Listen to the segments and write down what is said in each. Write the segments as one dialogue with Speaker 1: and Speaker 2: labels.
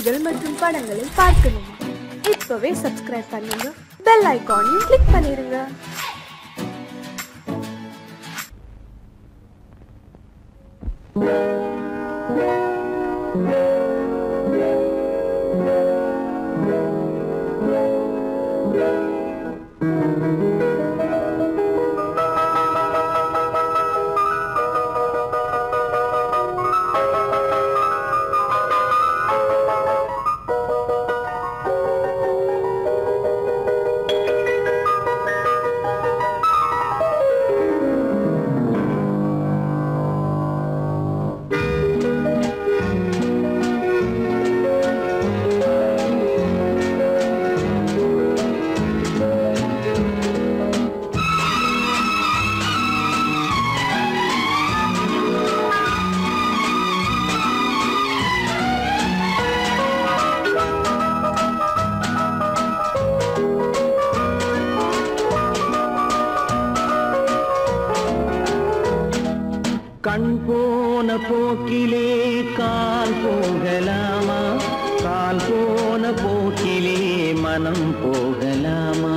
Speaker 1: செய்திகள் மற்றும் படங்களை பார்க்கணுமா? இப்பவே சப்ஸ்கிரைப் பண்ணுங்க, பெல் ஐகானையும் கிளிக் பண்ணிருங்க.
Speaker 2: கண் போன போக்கிலே கால் போகலாமா? கால் போன போக்கிலே மனம் போகலாமா?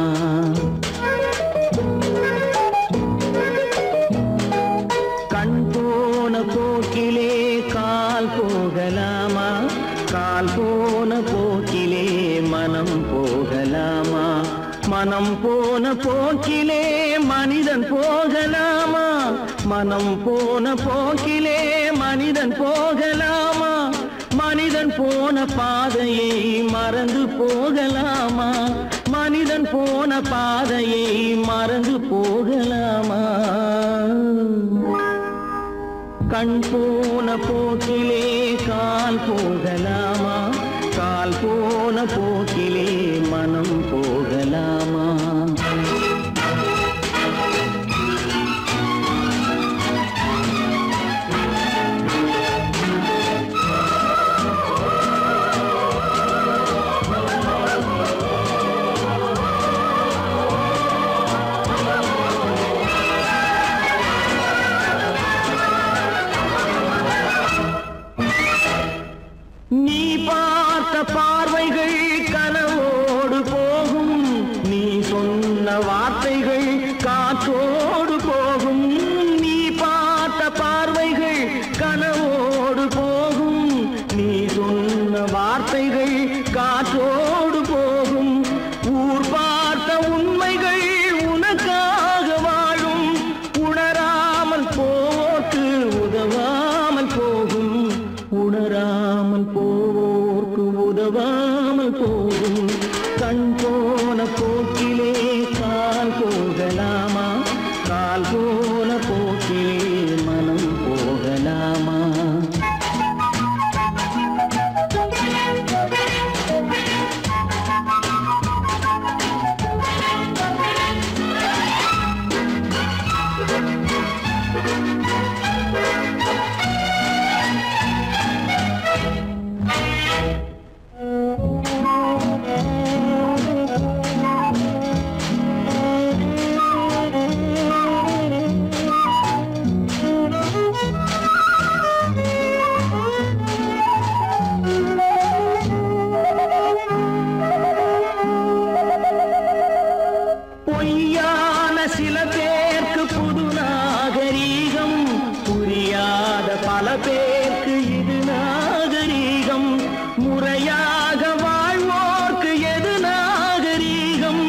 Speaker 2: கண் போன போக்கிலே கால் போகலாமா? கால் போன போக்கிலே மனம் போகலாமா? மனம் போன போக்கிலே மனிதன் போகலாமா? மனம் போன போக்கிலே மனிதன் போகலாமா? மனிதன் போன பாதையை மறந்து போகலாமா? மனிதன் போன பாதையை மறந்து போகலாமா? கண் போன போக்கிலே கால் போகலாமா? கால் போன போக்கிலே மனம் போகலாமா? நீ பார்த்த பார்வைகள் கனவோடு போகும், நீ சொன்ன வார்த்தைகள் காற்றோடு போகும். நீ பார்த்த பார்வைகள் கனவோடு போகும், நீ சொன்ன வார்த்தைகள் காற்றோடு போகும். ஊர் பார்த்த உண்மைகள் உனக்காக வாழும், உணராமல் போக்கு உதவாமல் போகும். உணராமல் போவோர்க்கு உதவாமல் போகும். கண் போன போக்கிலே கால் போகலாமா? கால் போன போக்கிலே மனம் போகலாமா? பொய்யான சில பேருக்கு புது நாகரீகம், புரியாத பல பேருக்கு இது நாகரீகம். முறையாக வாழ்வோர்க்கு எது நாகரீகம்?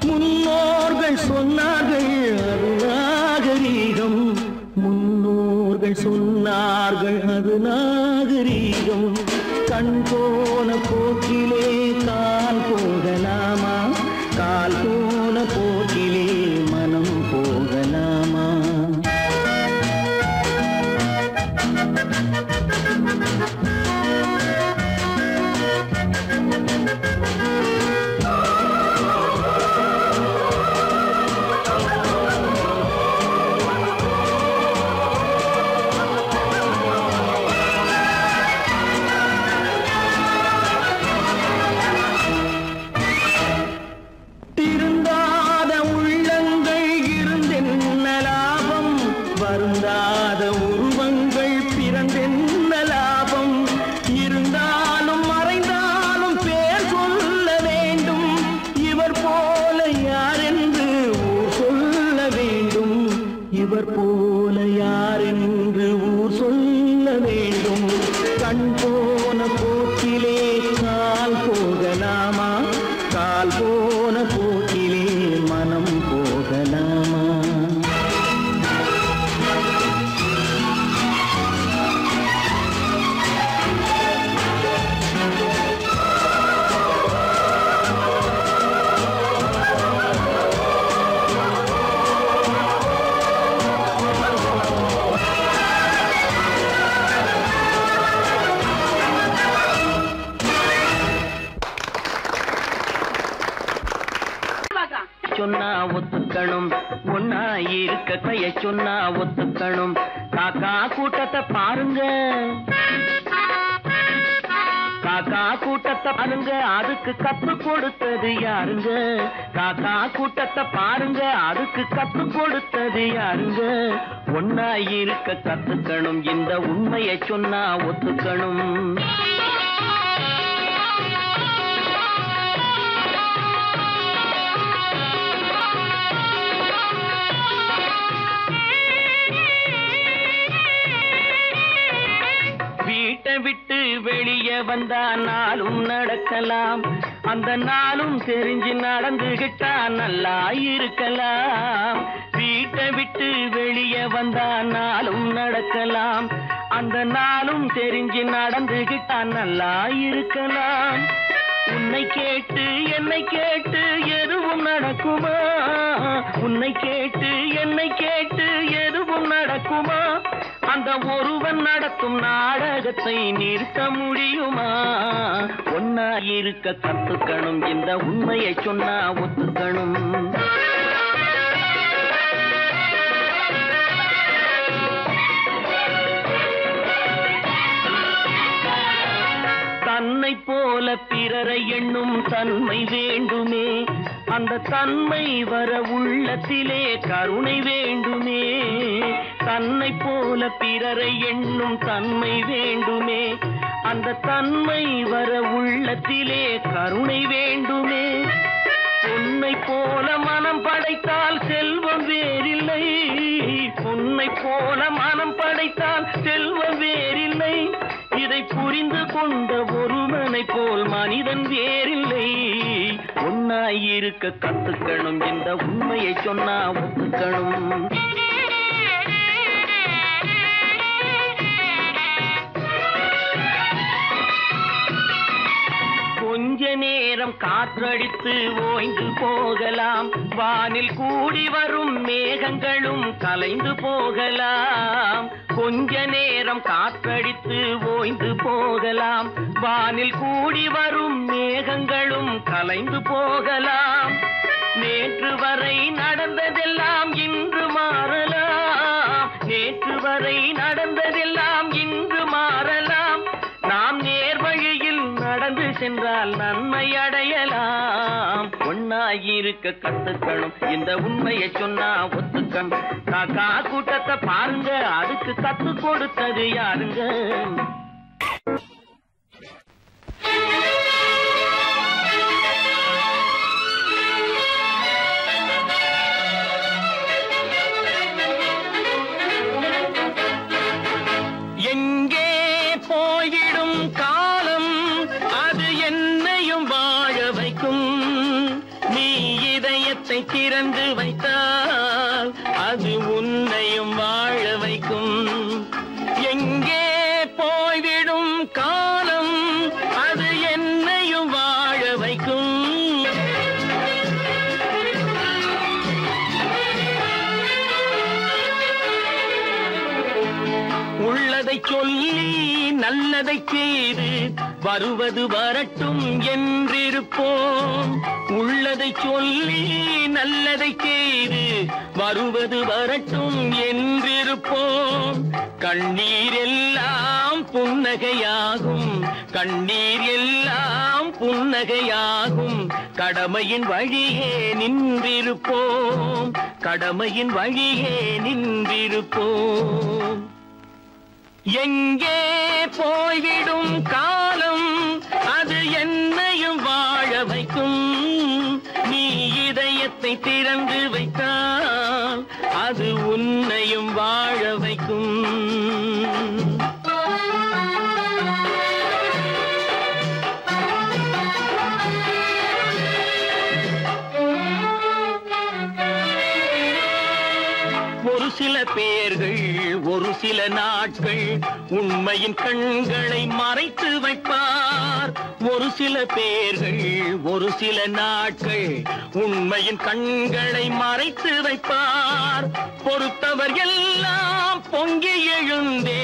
Speaker 2: முன்னோர்கள் சொன்னார்கள் அது நாகரீகம். முன்னோர்கள் சொன்னார்கள் அது நாகரீகம். கண் போன போக்கிலே கால் போகலாமா? கால் போன போக்கிலே மனம் போகலாமா? திருந்தாத உள்ளங்கள் சொன்னா ஒத்துக்கணும், ஒன்னா இருக்க கைய சொன்னா ஒத்துக்கணும். காக்கா கூட்டத்தை பாருங்க, காக்கா கூட்டத்தை பாருங்க, அதுக்கு கத்து கொடுத்தது யாருங்க? காக்கா கூட்டத்தை பாருங்க, அதுக்கு கத்து கொடுத்தது யாருங்க? ஒன்னா இருக்க கத்துக்கணும், இந்த உண்மையை சொன்னா ஒத்துக்கணும். வீட்டை விட்டு வெளியே வந்தா நாளும் நடக்கலாம், அந்த நாளும் தெரிஞ்சு நடந்துகிட்டா நல்லா இருக்கலாம். வீட்டை விட்டு வெளியே வந்தா நாளும் நடக்கலாம், அந்த நாளும் தெரிஞ்சு நடந்துகிட்டா நல்லா இருக்கலாம். உன்னை கேட்டு என்னை கேட்டு எதுவும் நடக்குமா? உன்னை கேட்டு என்னை கேட்டு எதுவும் நடக்குமா? அந்த ஒருவன் நடத்தும் நாடகத்தை நிறுத்த முடியுமா? ஒன்னா இருக்க கத்துக்கணும், இந்த உண்மையை சொன்னா ஒத்துக்கணும். தன்னை போல பிறரை எண்ணும் தன்மை வேண்டுமே, அந்த தன்மை வர உள்ளத்திலே கருணை வேண்டுமே. தன்னை போல பிறரை எண்ணும் தன்மை வேண்டுமே, அந்த தன்மை வர உள்ளத்திலே கருணை வேண்டுமே. பொன்னை போல மனம் படைத்தால் செல்வம் வேறில்லை, பொன்னை போல மனம் படைத்தால் செல்வம் வேறில்லை. இதை புரிந்து கொண்ட ஒருவனை போல் மனிதன் வேறில்லை. ஒன்னாயிருக்க கத்துக்கணும், இந்த உண்மையை சொன்னா ஒத்துக்கணும். கொஞ்ச நேரம் காற்றடித்து ஓய்ந்து போகலாம், வானில் கூடி வரும் மேகங்களும் கலைந்து போகலாம். கொஞ்ச நேரம் காற்றடித்து ஓய்ந்து போகலாம், வானில் கூடி வரும் மேகங்களும் கலைந்து போகலாம். நேற்று வரை நடந்ததெல்லாம் இன்று மாறலாம், நேற்று வரை நடந்ததெல்லாம் இன்று மாறலாம். நாம் நேர்வழியில் நடந்து சென்றால் நன்மை அடையலாம். ஒன்னாயிருக்க கத்துக்கணும், இந்த உண்மையை சொன்னா ஒத்துக்கணும். காக்கா கூட்டத்தை பாருங்க, அதுக்கு கத்து கொடுத்தது யாருங்க? எங்கே போயிடும் காலம், அது என்னையும் வாழ வைக்கும். நீ இதயத்தை திறந்து வைத்தால் அது உன்னையும் வாழ வைக்கும். எங்கே போய்விடும் காலம், அது என்னையும் வாழ வைக்கும். உள்ளதை சொல்லி நல்லதை செய்து வருவது வரட்டும் என்றிருப்போம். உள்ளதை சொல்லி நல்லதை செய்து வருவது வரட்டும் என்றிருப்போம். கண்ணீர் எல்லாம் புன்னகையாகும், கண்ணீர் எல்லாம் புன்னகையாகும். கடமையின் வழியே நின்றிருப்போம், கடமையின் வழியே நின்றிருப்போம். எங்கே போய்விடும் காலம், அது என்னையும் வாழ வைக்கும். நீ இதயத்தை திறந்து வைத்தால் அது உன்னையும் வாழ வைக்கும். ஒரு சில பேர்கள் ஒரு சில நாட்கள் உண்மையின் கண்களை மறைத்து வைப்பார். ஒரு சில பேர்கள் ஒரு சில நாட்கள் உண்மையின் கண்களை மறைத்து வைப்பார். பொறுத்தவர் எல்லாம் பொங்கி எழுந்தே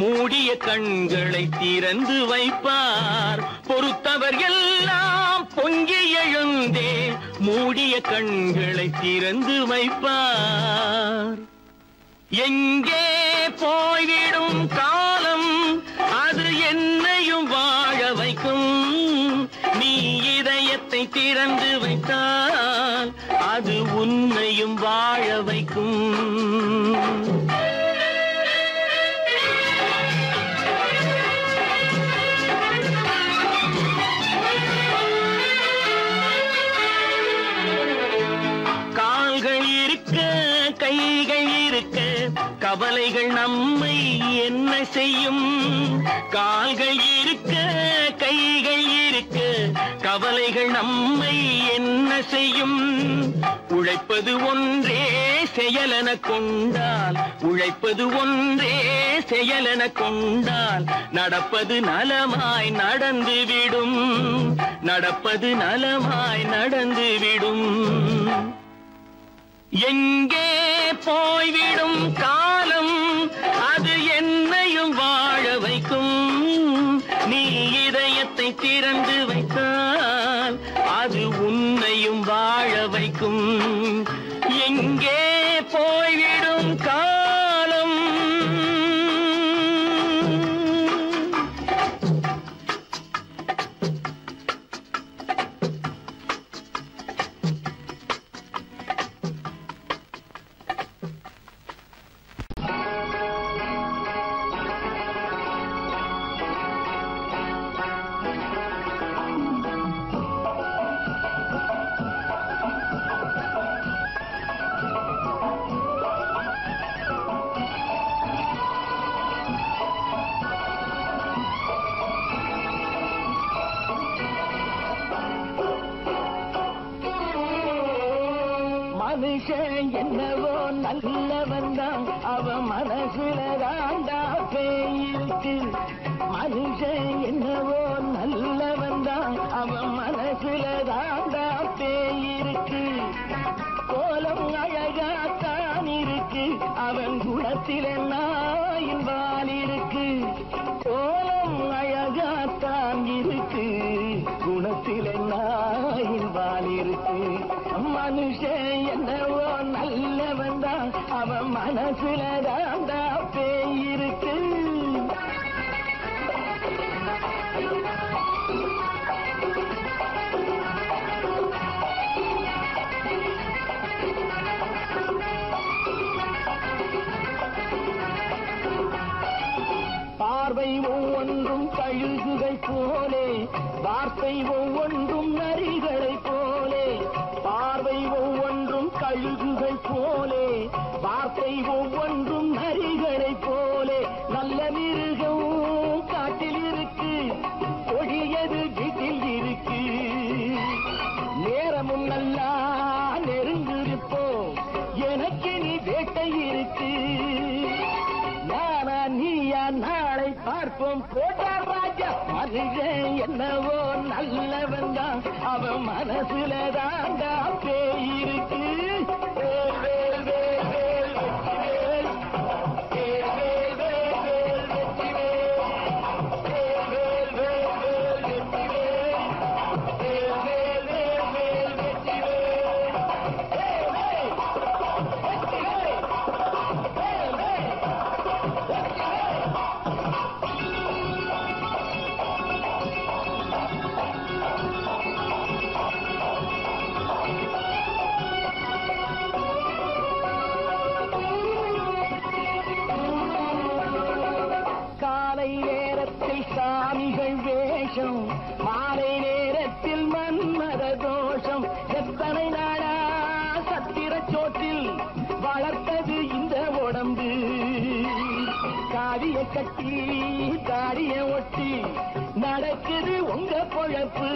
Speaker 2: மூடிய கண்களை திறந்து வைப்பார். பொறுத்தவர் எல்லாம் பொங்கி எழுந்தே மூடிய கண்களை திறந்து வைப்பார். எங்கே போய்விடும் காலம் அது என்னையும் வாழ வைக்கும். நீ இதயத்தை திறந்து வைத்தால் அது உன்னையும் வாழ வைக்கும். கால்கள் இருக்க கைகள் இருக்க கவலைகள் நம்மை என்ன செய்யும்? கால்கள் இருக்க கைகள் இருக்க கவலைகள் நம்மை என்ன செய்யும்? உழைப்பது ஒன்றே செயலென கொண்டால், உழைப்பது ஒன்றே செயலென கொண்டால் நடப்பது நலமாய் நடந்துவிடும், நடப்பது நலமாய் நடந்துவிடும். எங்கே போய்விடும் காலம் அது என்னையும் வாழ வைக்கும். நீ இதயத்தை திறந்து வைத்தால் அது உன்னையும் வாழ வைக்கும். எங்கே போய்விடும் காலம். மனுஷன் என்னவோ நல்லவன் தான், அவன் மனசுல தாண்டா பேயிருக்கு. மனுஷன் என்னவோ நல்லவன் தான், அவன் மனசுல தாண்டா பேயிருக்கு. கோலம் அழகாத்தான் இருக்கு, அவன் குணத்தில நாயின் வால் இருக்கு. கோலம் அழகாத்தான் இருக்கு, குணத்தில நாயின் வால் இருக்கு. மனுஷன் என்னவோ நல்லவன் தான், அவன் மனசுல தாண்டா பேயிருக்கு. பார்வை ஒவ்வொன்றும் கழுகுகள் போலே, வார்த்தை ஒவ்வொன்றும் நரிகளை போலே. பார்வை ஒவ்வொன்றும் கழுகுகள் போலே, வார்த்தை ஒவ்வொன்றும் நரிகளை போலே. நல்ல மிருகம் காட்டில் இருக்கு, கொடியது வீட்டில் இருக்கு. நேரமும் நல்லா நெருங்கிருப்போம், எனக்கு நீ வேட்டை இருக்கு. நானா நீயா நாளை பார்ப்போம் போட்டார் ராஜா. மனுஷன் என்னவோ நல்லவன் தான், அவன் மனசுல தாண்டா பேயிருக்கு. வேல் வேல் வேல் வேல் வெற்றிவேல், வேல் வேல் வேல் வேல் வெற்றிவேல், வேல் வேல் வேல் வேல் வெற்றிவேல், வேல் வேல் வேல் வேல் வெற்றிவேல், வேல் வேல் வெற்றிவேல், வேல் வேல். காலை நேரத்தில் சாமிகள் வேஷம், மாலை நேரத்தில் மன்மத தோஷம். எத்தனை நாளா சத்திர சோற்றில் வளர்த்தது இந்த உடம்பு. காவிய கட்டி தாடிய ஒட்டி நடக்குது உங்க பொழப்பு.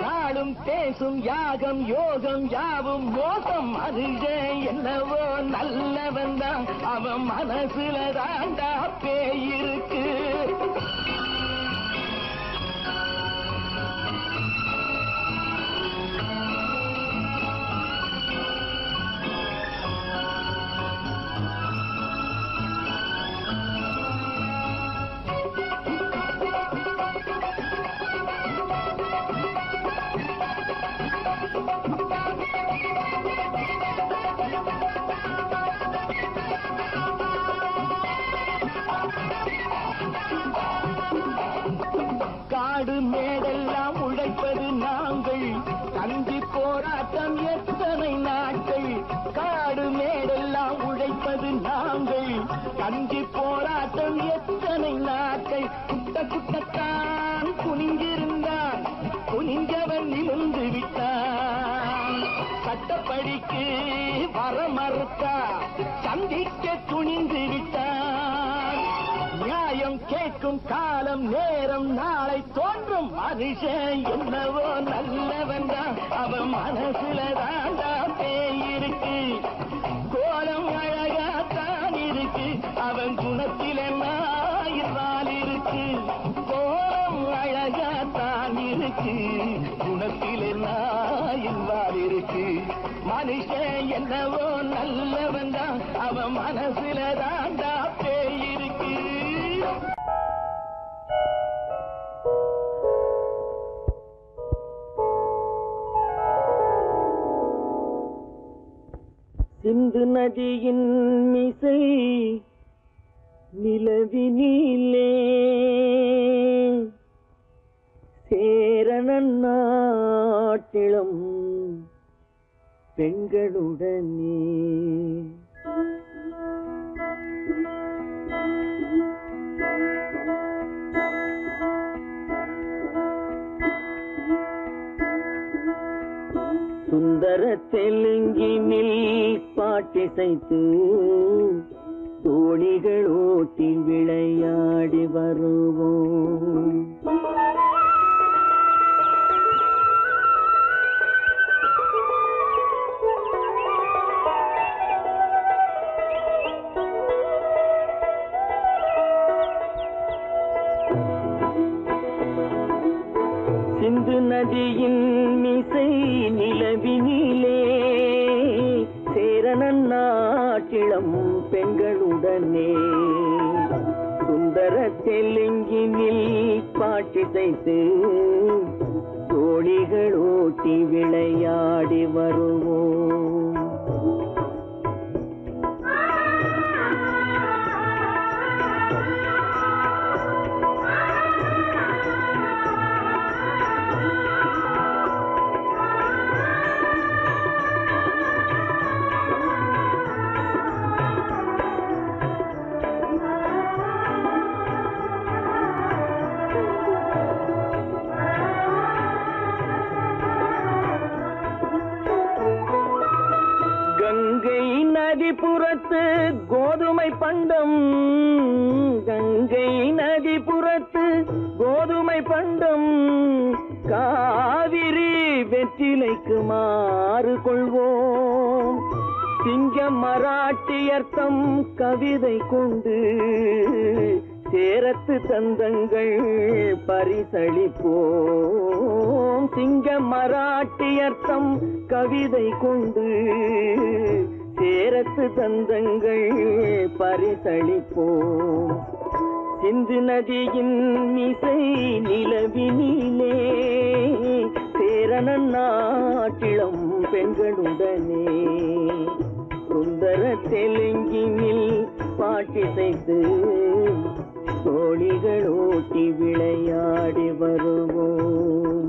Speaker 2: நாளும் பேசும் யாகம் யோகம் யாவும் மோசம். மனுஷன் என்னவோ நல்லவன் தான், அவன் மனசுல தாண்டா பேயிருக்கு. காடு மேடெல்லாம் உழைப்பது நாங்கள், கஞ்சி போராட்டம் எத்தனை நாட்கள். காடு மேடெல்லாம் உழைப்பது நாங்கள், கஞ்சி போராட்டம் எத்தனை நாட்கள். குட்ட குட்டத்தான் குனிஞ்சிருந்தான், குனிஞ்சவன் நிமிர்ந்து விட்டான். சட்டப்படிக்கு வர மறுத்தா, சந்திக்க துணிந்து விட்டான். நியாயம் கேட்கும் காலம் நேரம் நாளை தோன்றும். மனுஷன் என்னவோ நல்லவன் தான், அவன் மனசுல தாண்டா பேய் இருக்கு. கோலம் அழகாத்தான் இருக்கு, அவன் குணத்தில் நாயிரால் இருக்கு. கோலம் அழகாத்தான் இருக்கு, குணத்தில் நாயிரால் இருக்கு. மனுஷன் என்னவோ நல்லவன் தான், அவன் மனசுல தாண்டா பேய் இருக்கு. சிந்து நதியின் மிசை நிலவினிலே சேரணன் நாட்டிளம் பெண்களுடனே. சுந்தர தெலுங்கினில் பாட்டிசைத்து தோணிகள் ஓட்டி விளையாடி வருவோம். சிந்து நதியின் மிசை நிலவினிலே சேரணன் நாட்டிளம் பெண்களுடனே. சுந்தர தெலுங்கினில் பாட்டிசைத்து தோணிகள் ஓட்டி விளையாடி வருவோம். கங்கை நதிபுறத்து கோதுமை பண்டம், கங்கை நதிபுறத்து கோதுமை பண்டம், காவிரி வெற்றிலைக்கு மாறு கொள்வோம். சிங்க மராட்டியர்த்தம் கவிதை கொண்டு சேரத்து தந்தங்கள் பரிசளிப்போம். சிங்க மராட்டியர்த்தம் கவிதை கொண்டு சேரத்து தந்தங்கள் பரிசளிப்போம். சிந்து நதியின் மிசை நிலவினிலே சேரணன் நாட்டிளம் பெண்களுடனே. சுந்தர தெலுங்கினில் பாட்டிசைத்து தோணிகள் ஓட்டி விளையாடி வருவோம்.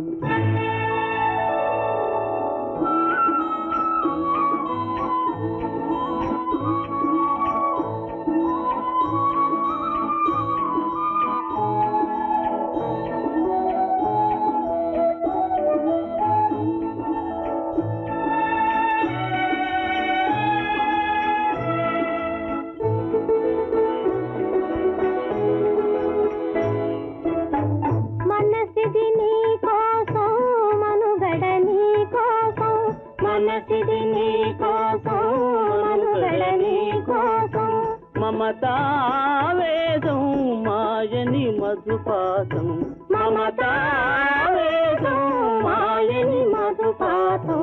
Speaker 2: మమతావేదం మాయని మధుపాతం, మమతావేదం మాయని మధుపాతం,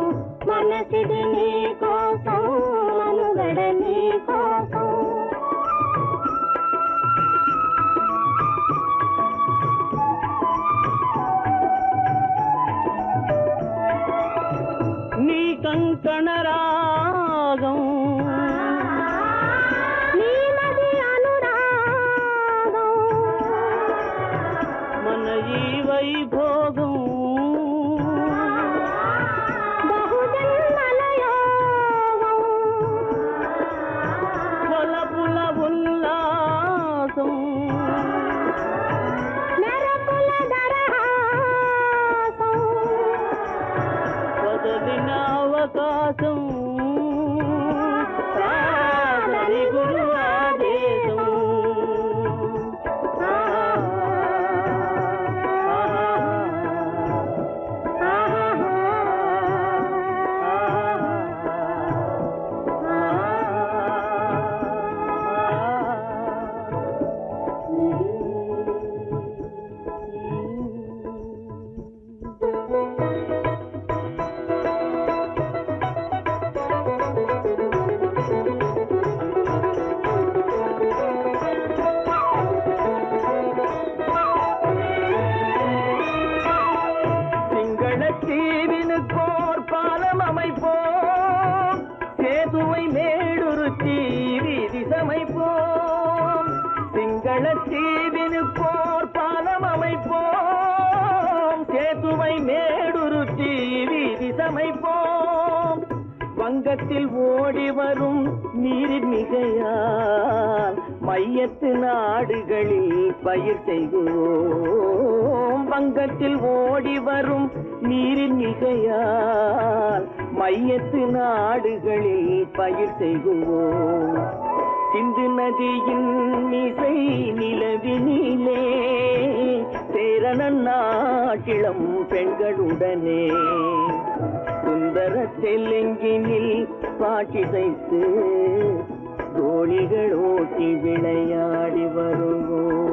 Speaker 2: మనసిది నీ కోసం మనుగడ నీ కోసం. నీ కంకణ రాగం ఈ விசுவாசம் சரி குரு ஆதேசம் தீவினுக்கோர் பாலம் அமைப்போம் சேதுவை மேடுருத்தி வீதி சமைப்போம் சிங்கள தீவினுக்கோர் பாலம் அமைப்போம் சேதுவை மேடுருத்தி வீதி சமைப்போம் வங்கத்தில் ஓடி வரும் நீரின் மிகையால் மையத்து நாடுகளில் பயிர் செய்கிறோம் வங்கத்தில் ஓடி வரும் நீரின் மிகையால் மையத்து நாடுகளில் பயிர் செய்கிறோம் சிந்து நதியின் மிசை நிலவினிலே சேரணன் நாட்டிளம் பெண்களுடனே சுந்தர தெலுங்கினில் பாட்டிசைத்து தோழிகள் ஓட்டி விளையாடி வருவோம்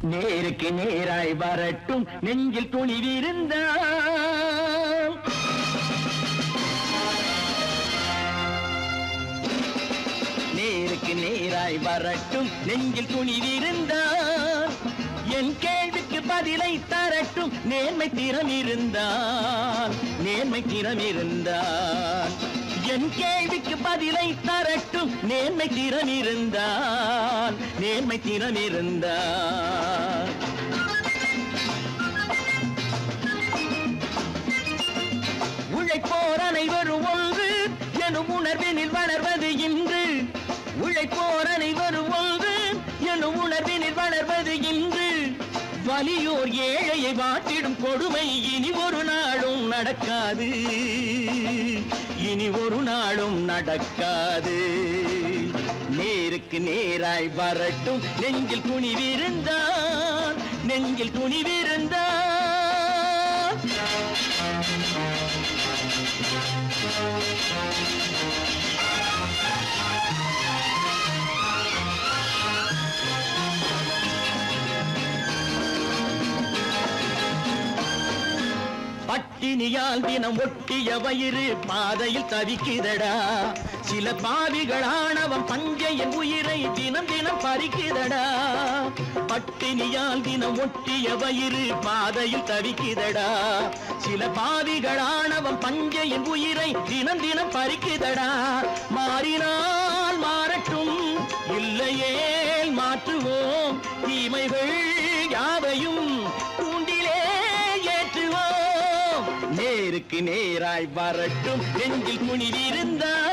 Speaker 2: நேருக்கு நேராய் வரட்டும் நெஞ்சில் துணிவிருந்தால் நேருக்கு நேராய் வரட்டும் நெஞ்சில் துணிவிருந்தால் என் கேள்விக்கு பதிலை தரட்டும் நேர்மை திறம் இருந்தால் என் கேள்விக்கு பதிலை தரட்டும் நேர்மை திறம் இருந்தால் உழைப்போர் அனைவரும் ஒன்று எனும் உணர்வினில் வளர்வது இன்று உழைப்போர் அனைவரும் ஒன்று எனும் உணர்வினில் வளர்வது இன்று வலியோர் ஏழையை வாட்டிடும் கொடுமை இனி ஒரு நாளும் நடக்காது நேருக்கு நேராய் வரட்டும் நெஞ்சில் துணிவிருந்தால் பட்டினியால் தினம் ஒட்டிய வயிறு பாதையில் தவிக்குதடா சில பாவிகள் ஆணவம் பஞ்சையின் உயிரை தினம் தினம் பறிக்குதடா பட்டினியால் தினம் ஒட்டிய வயிறு பாதையில் தவிக்குதடா சில பாவிகள் ஆணவம் பஞ்சையின் உயிரை தினம் தினம் பறிக்குதடா மாறினால் மாறட்டும் இல்லையே மாற்றுவோம் தீமைகள் யாவையும் தூண்டிலே ஏற்றுவோம் நேருக்கு நேராய் வரட்டும் நெஞ்சில் துணிவிருந்தால்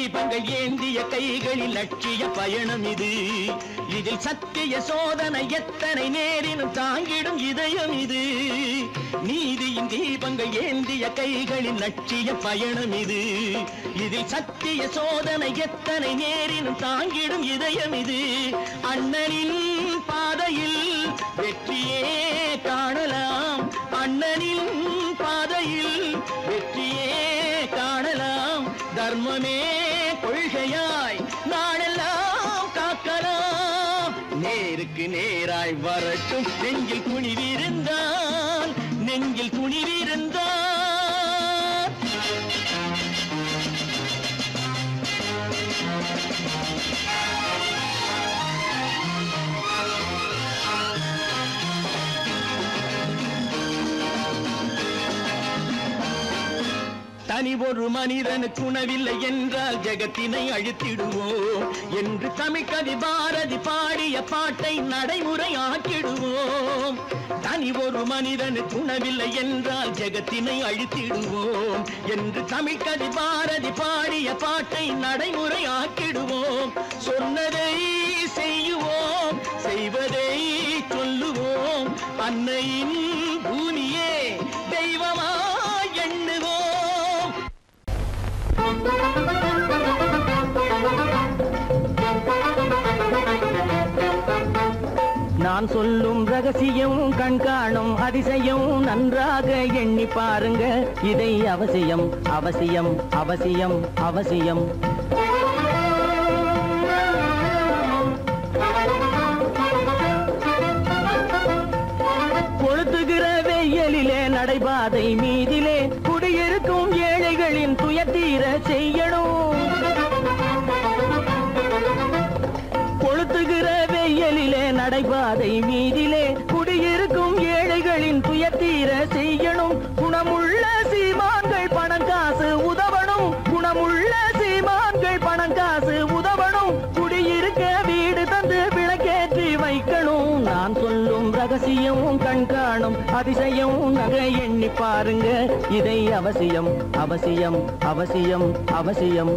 Speaker 2: தீபங்கள் ஏந்திய கைகளில் லட்சிய பயணம் இதில் சத்திய சோதனை எத்தனை நேரினும் தாங்கிடும் இதயம் இது நீதியின் தீபங்கள் ஏந்திய கைகளில் லட்சிய பயணம் இதில் சத்திய சோதனை எத்தனை நேரினும் தாங்கிடும் இதயம் இது அண்ணனின் பாதையில் வெற்றியே காணலாம் அண்ணனின் பாதையில் வெற்றியே காணலாம் தர்மமே கொள்கையாய் நாளெல்லாம் காக்கலாம் நேருக்கு நேராய் வரட்டும் நெஞ்சில் குனிவிருந்தான் நெஞ்சில் குனிவிருந்தான் தனி ஒரு மனிதனுக்கு உணவில்லை என்றால் ஜெகத்தினை அழித்திடுவோம் என்று தமிழ்கவி பாரதி பாடிய பாட்டை நடைமுறையாக்கிடுவோம். தனி ஒரு மனிதனுக்கு உணவில்லை என்றால் ஜெகத்தினை அழித்திடுவோம் என்று தமிழ்கவி பாரதி பாடிய பாட்டை நடைமுறையாக்கிடுவோம். சொன்னதை செய்யுவோம் செய்வதை சொல்லுவோம் அன்னையின் பூமியே தெய்வமா எண்ணுவோம். நான் சொல்லும் ரகசியம் கண்காணும் அதிசயம் நன்றாக எண்ணி பாருங்க இதை அவசியம் அவசியம் அவசியம் அவசியம். கொளுத்துகிற வெயிலிலே நடைபாதை மீதிலே குடியிருக்கும் ஏழைகளின் துயத்தீர செய்யணும். கொளுத்துகிற வெயிலிலே நடைபாதை மீதிலே குடியிருக்கும் ஏழைகளின் துயத்தீர செய்யணும். குணமுள்ள சீமான்கள் பணம் காசு உதவணும். குணமுள்ள சீமான்கள் பணம் காசு உதவணும். குடியிருக்க வீடு தந்து விளக்கேற்றி வைக்கணும். நான் சொல்லும் ரகசியம் கண்காணும் அதிசயம் நகை எண்ணி பாருங்க இதை அவசியம் அவசியம் அவசியம் அவசியம்.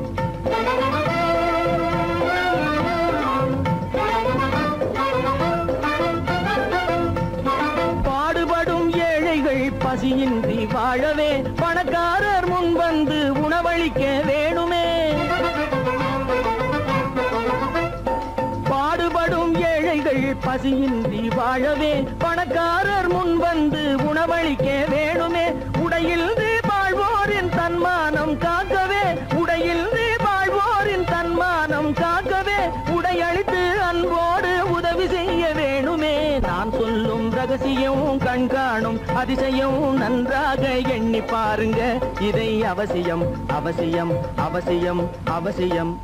Speaker 2: பாடுபடும் ஏழைகள் பசியின்றி வாழவே பணக்காரர் முன் வந்து உணவளிக்க வேணுமே. பாடுபடும் ஏழைகள் பசியின்றி வாழவே பணக்காரர் முன் வந்து உணவளிக்க வேணுமே. உடையில் வாழ்வோரின் தன்மானம் காக்கவே உடையில் வாழ்வோரின் தன்மானம் காக்கவே உடையளித்து அன்போடு உதவி செய்ய வேணுமே. நான் சொல்லும் ரகசியம் கண்காணும் அதிசயம் நன்றாக எண்ணி பாருங்க இதை அவசியம் அவசியம் அவசியம் அவசியம்.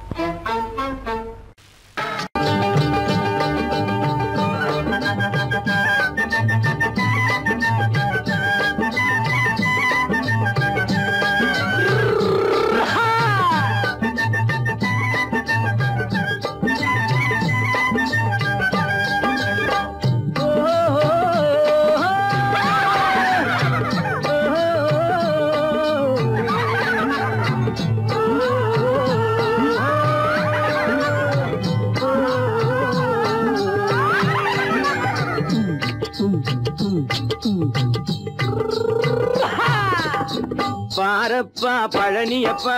Speaker 2: பாரப்பா பழனியப்பா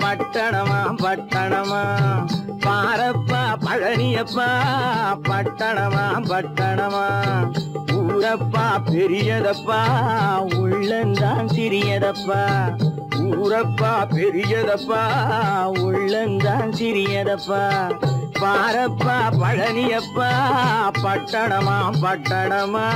Speaker 2: பட்டணமா பட்டணமா பாரப்பா பழனியப்பா பட்டணமா பட்டணமா. ஊரப்பா பெரியதப்பா உள்ளந்தான் சிறியதப்பா. ஊரப்பா பெரியதப்பா உள்ளந்தான் சிறியதப்பா. பாரப்பா பழனியப்பா பட்டணமா பட்டணமா.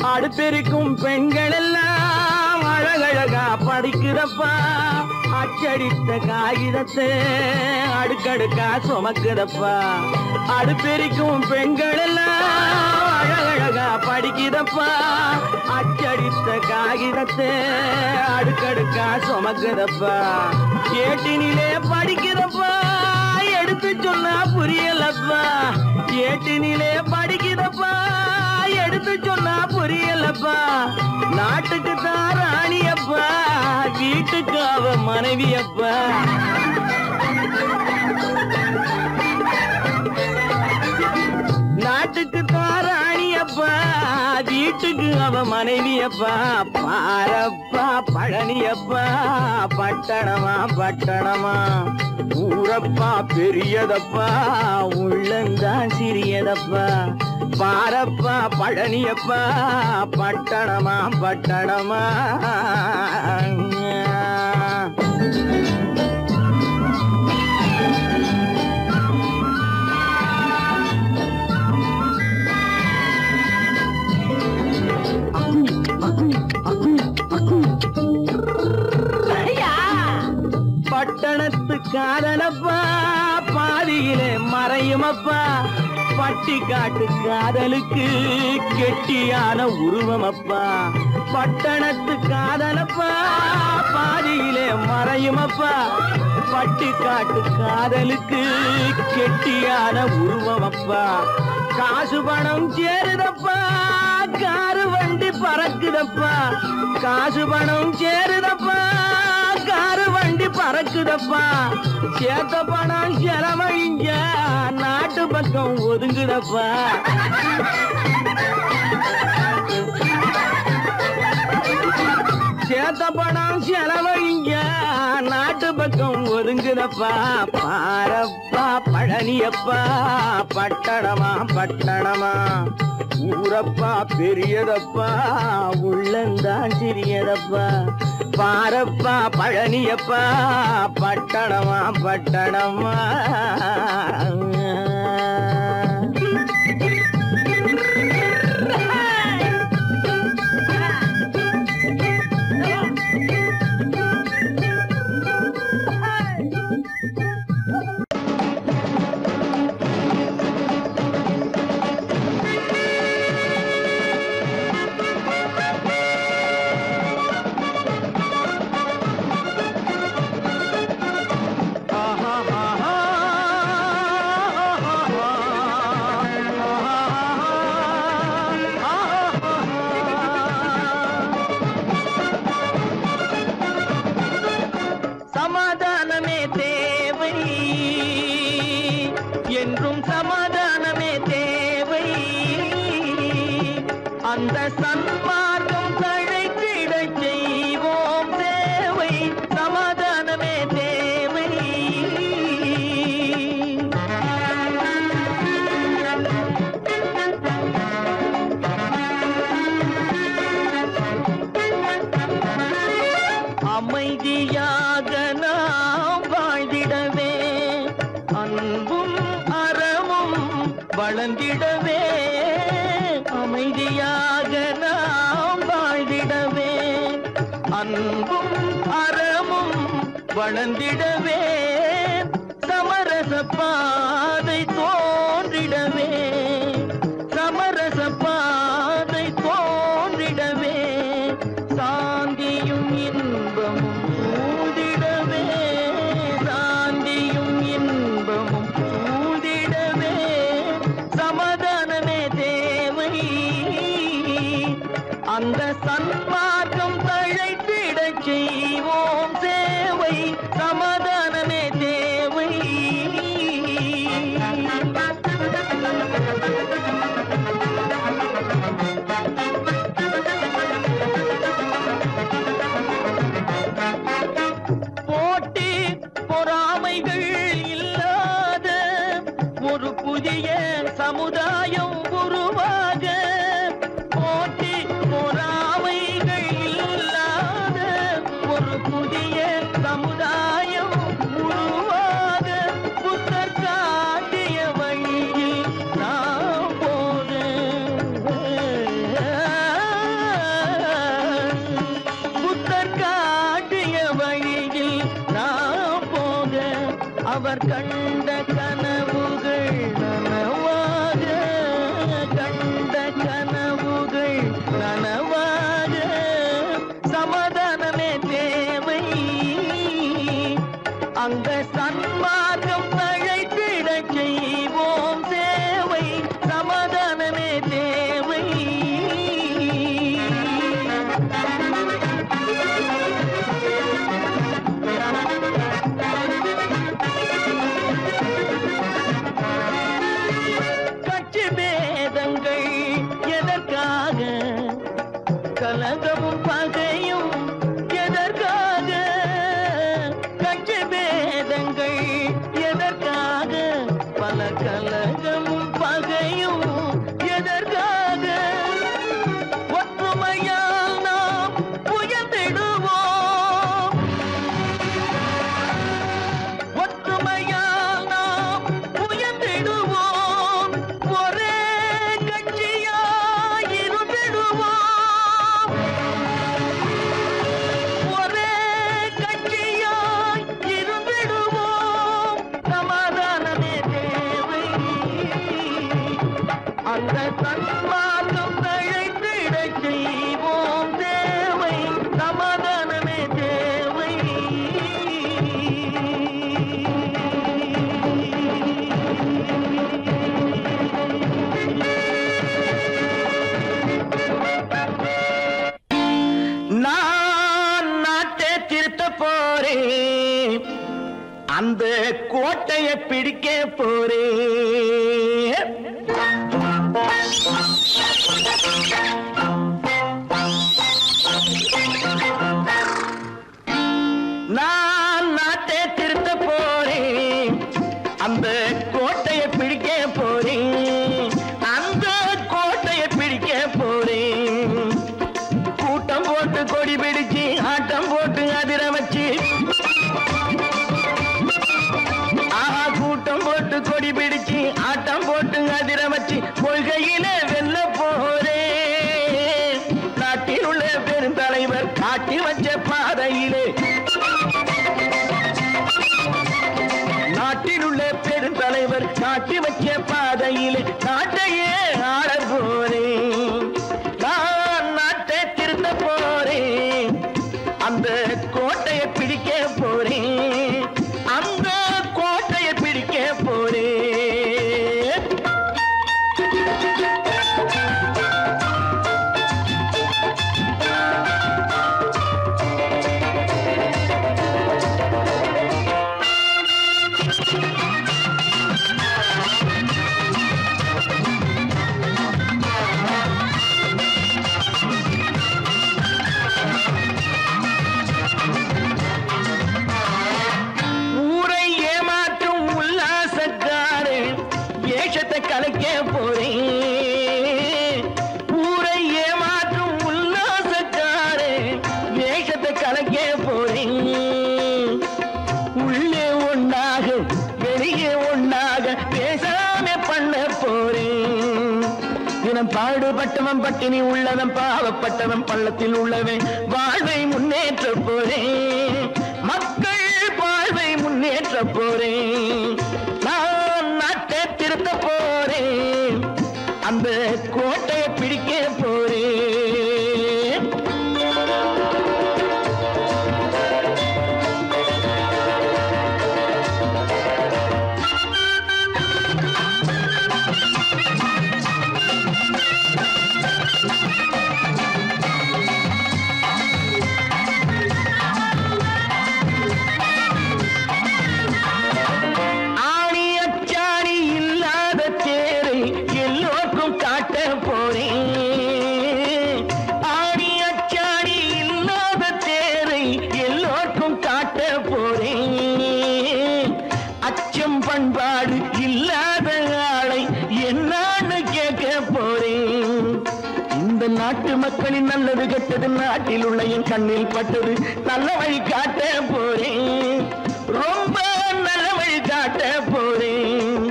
Speaker 2: அடுத்திருக்கும் பெண்கள் எல்லாம் அழகழகா படிக்கிறப்பா. அச்சடித்த காகிதத்தை அடுக்கடுக்கா சுமக்குதப்பா. அடுத்திருக்கும் பெண்கள் எல்லாம் அழகழகா படிக்கிறப்பா. அச்சடித்த காகிதத்தை அடுக்கடுக்கா சுமக்குதப்பா. ஏட்டினிலே படிக்கிறப்பா எடுத்து சொன்னா புரியலப்பா. ஏட்டினிலே படிக்கிறப்பா எடுத்து சொன்னா புரியலப்பா. நாட்டுக்கு தான் ராணியப்பா வீட்டுக்கு அவ மனைவியப்பா. நாட்டுக்கு தான் ராணியப்பா வீட்டு வீட்டுக்கு அவ மனைவியப்பா பாரப்பா பழனியப்பா பட்டணமா பட்டணமா ஊரப்பா பெரியதப்பா உள்ளந்தான் சிறியதப்பா பாரப்பா பழனியப்பா பட்டணமா பட்டணமா பட்டணத்து காதலப்பா பாதியிலே மறையுமப்பா பட்டி காட்டு காதலுக்கு கெட்டியான உருவமப்பா பட்டணத்து காதலப்பா பாதியிலே மறையுமப்பா பட்டி காட்டு காதலுக்கு கெட்டியான உருவமப்பா காசு பணம் சேருதப்பா காரு வண்டி பறக்குதப்பா காசு பணம் சேருதப்பா காரு வண்டி பறக்குதப்பா சேத்த பணம் செலவழிஞ்ச நாட்டு பக்கம் ஒதுங்குதப்பா சேத்த பணம் செலவழிஞ்ச நாட்டு பக்கம் ஒதுங்குதப்பா பாரப்பா பழனியப்பா பட்டணமா பட்டணமா ஊரப்பா பெரியதப்பா உள்ளந்தான் சிறியதப்பா பாரப்பா பழனியப்பா பட்டணமா பட்டணமா என்றும் சமாதானமே தேவை அந்த சன்மார்க்கம் தழைத்திடச் செய்வோம் தேவை சமாதானமே தேவை அமைதியாக நாம் வாழ்ந்திடவே அன்பும் அறமும் வளர்ந்திடவே அமைதியாக நாம் வாழ்ந்திடவே அன்பும் அறமும் வளர்ந்திடவே சமரச பாதை தோன்றிடவே சமரச பாதை தோன்றிடவே சாந்தியும் இன்பமும் சூழ்ந்திடவே சாந்தியும் இன்பமும் சூழ்ந்திடவே சமாதானமே தேவை அந்த சன்மார்க்கம் தழைத்திடச் செய்வோம் சேவை சமாதானமே தேவை போட்டி பொறாமைகள் இல்லாத ஒரு புதிய சமுதாயம் உருவாக போட்டி பொறாமைகள் இல்லாத ஒரு புதிய சமுதாயம் உருவாக புத்தர் காட்டிய வழியில் நாம் போக புத்தர் காட்டிய வழியில் நாம் போக அவர் கண்ட கனவுகள் நனவாக கண்ட கனவுகள் நனவாக சமாதானமே தேவை அந்த சன்மார்க்கம் தழைத்திடச் செய்வோம் தேவை சமாதானமே தேவை கட்சி பேதங்கள் எதற்காக போறேன், அந்த கோட்டையை பிடிக்க போறேன். நான் நாட்டை திருத்த போறேன், அந்த கோட்டையை பிடிக்க போறேன், அந்த கோட்டையை பிடிக்க போறேன். கூட்டம் போட்டு கொடி பிடிச்சு ஆட்டம் போட்டு அதிர வச்சு, கூட்டம் போட்டு கொடி பிடிச்சு ஆட்டம் போட்டு அதிர வச்சு கொள்கையில வெல்ல போறேன். நாட்டில் உள்ள பெருந்தலைவர் காட்டி வச்ச பாதையிலே, நாட்டில் உள்ள பெருந்தலைவர் காட்டி வச்ச பாதையிலே நாட்டையே ஆள போறேன். நான் நாட்டை திருத்த போறேன், அந்த கோட்டையை பிடிக்க போறேன், அந்த கோட்டையை பிடிக்க போறேன். கலைக்க போறேன், ஊரை ஏமாற்றும் உல்லாசக்காரே வேஷத்தை கலைக்க போறேன். உள்ளே ஒண்ணாக வெளியே ஒண்ணாக பேசாம பண்ண போறேன். தினம் பாடுபட்டவன் பட்டினி உள்ளவன் பாவப்பட்டவன் பள்ளத்தில் உள்ளவன் வாழ்வை முன்னேற்ற போறேன், மக்கள் வாழ்வை முன்னேற்ற போறேன். நான் நாட்டை திருத்த போறேன், அந்த கோட்டையை பிடிக்க போறேன். பண்பாடு இல்லாத ஆளை என்னான்னு கேட்க போறேன். இந்த நாட்டு மக்களின் நல்லது கெட்டது நாட்டில் உள்ள என் கண்ணில் பட்டது நல்ல வழி காட்ட போறேன், ரொம்ப நல்ல வழி காட்ட போறேன்.